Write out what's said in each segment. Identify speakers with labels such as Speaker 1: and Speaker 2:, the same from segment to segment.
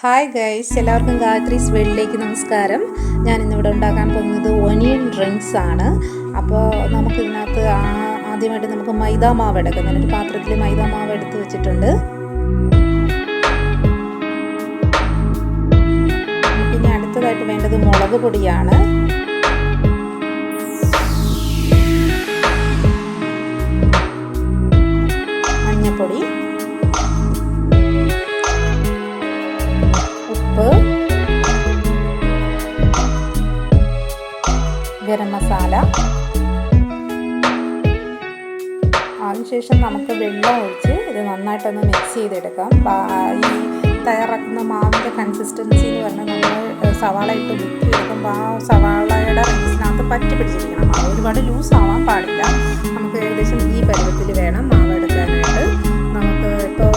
Speaker 1: Hi guys, എല്ലാവർക്കും ഗായത്രീസ് വേൾഡിലേക്ക് നമസ്കാരം. ഞാൻ ഇന്നിവിടെ ഉണ്ടാക്കാൻ പോകുന്നത് ഒനിയൻ ഡ്രിങ്ക്സ് ആണ്. അപ്പോൾ നമുക്കിതിനകത്ത് ആദ്യമായിട്ട് നമുക്ക് മൈദാ മാവ് എടുക്കാം. ഞാനൊരു പാത്രത്തിൽ മൈദാ മാവ് എടുത്ത് വെച്ചിട്ടുണ്ട്. പിന്നെ അടുത്തതായിട്ട് വേണ്ടത് മുളക് പൊടിയാണ്. മഞ്ഞൾപ്പൊടി, ഗരം മസാല. അതിനുശേഷം നമുക്ക് വെള്ളം ഒഴിച്ച് ഇത് നന്നായിട്ടൊന്ന് മിക്സ് ചെയ്തെടുക്കാം. ഈ തയ്യാറാക്കുന്ന മാവിൻ്റെ കൺസിസ്റ്റൻസി എന്ന് പറഞ്ഞാൽ നമ്മൾ സവാള ഇട്ട് മിക്സ് ചെയ്തെടുക്കുമ്പോൾ ആ സവാളയുടെ റൈസിനകത്ത് പറ്റി പിടിച്ചിരിക്കണം. മാവ് ഒരുപാട് ലൂസ് ആവാൻ പാടില്ല. നമുക്ക് ഏകദേശം ഈ പരുവത്തിൽ വേണം മാവ് എടുക്കാനായിട്ട്. നമുക്ക് ഇപ്പോൾ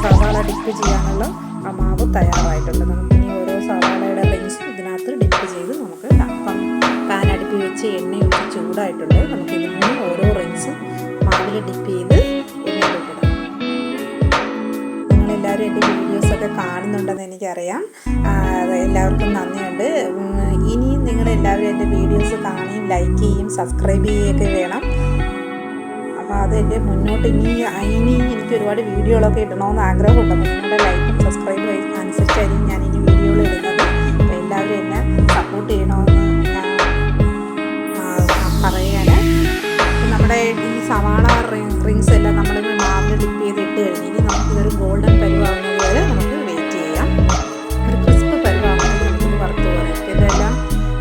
Speaker 1: സവാള ഡിപ്പ് ചെയ്യാനുള്ള ആ മാവ് തയ്യാറായിട്ടുണ്ട്. നമുക്കിനി ഓരോ സവാളയുടെ റൈസും ഇതിനകത്ത് ഡിപ്പ് ചെയ്ത് നമുക്ക് പാൻ അടുപ്പിൽ വെച്ച് എണ്ണ ഒഴിച്ച് ചൂടായിട്ടുണ്ട്. നമുക്കിതിൽ നിന്ന് ഓരോ റൈസും മാവിൽ ഡിപ്പ് ചെയ്ത് എണ്ണയിലിട്ടിടാം. നിങ്ങളെല്ലാവരും എൻ്റെ വീഡിയോസൊക്കെ കാണുന്നുണ്ടെന്ന് എനിക്കറിയാം. എല്ലാവർക്കും നന്ദിയുണ്ട്. ഇനിയും നിങ്ങളെല്ലാവരും എൻ്റെ വീഡിയോസ് കാണുകയും ലൈക്ക് ചെയ്യും സബ്സ്ക്രൈബ് ചെയ്യുകയൊക്കെ വേണം. അപ്പോൾ അതെൻ്റെ മുന്നോട്ട് ഇനി എനിക്ക് ഒരുപാട് വീഡിയോകളൊക്കെ ഇടണമെന്ന് ആഗ്രഹമുണ്ട്. അപ്പോൾ നിങ്ങളുടെ ലൈക്കും സബ്സ്ക്രൈബും അനുസരിച്ചായിരിക്കും ഞാൻ ഇനി വീഡിയോകൾ ഇടുന്നത്. അപ്പോൾ എല്ലാവരും എന്നെ സപ്പോർട്ട് ചെയ്യണമെന്ന് ഞാൻ പറയാൻ. നമ്മുടെ ഈ സവാള റിങ്സ് എല്ലാം നമ്മൾ മാവിൽ ഡിപ്പ് ചെയ്ത് ഇട്ട് കഴിഞ്ഞ് ഇനി നമുക്കിതൊരു ഗോൾഡൻ പരുവാകുന്നത് വരെ നമുക്ക് വെയിറ്റ് ചെയ്യാം. ഒരു ക്രിസ്പ് പരുവാകുന്നത് നമുക്കിത് വറുത്ത് പോരാം. ഇതെല്ലാം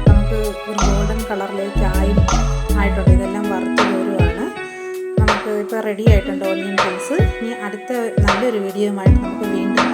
Speaker 1: നമുക്ക് ഒരു ഗോൾഡൻ കളറിലേക്ക് ആയിട്ടുണ്ട്. ഇതെല്ലാം വറുത്ത് പോരുവാണ്. നമുക്ക് ഇപ്പോൾ റെഡി ആയിട്ടുണ്ട് ഓനിയൻ ഡ്രിങ്ക്സ്. ഇനി അടുത്ത നല്ലൊരു വീഡിയോയുമായിട്ട് നമുക്ക് വീണ്ടും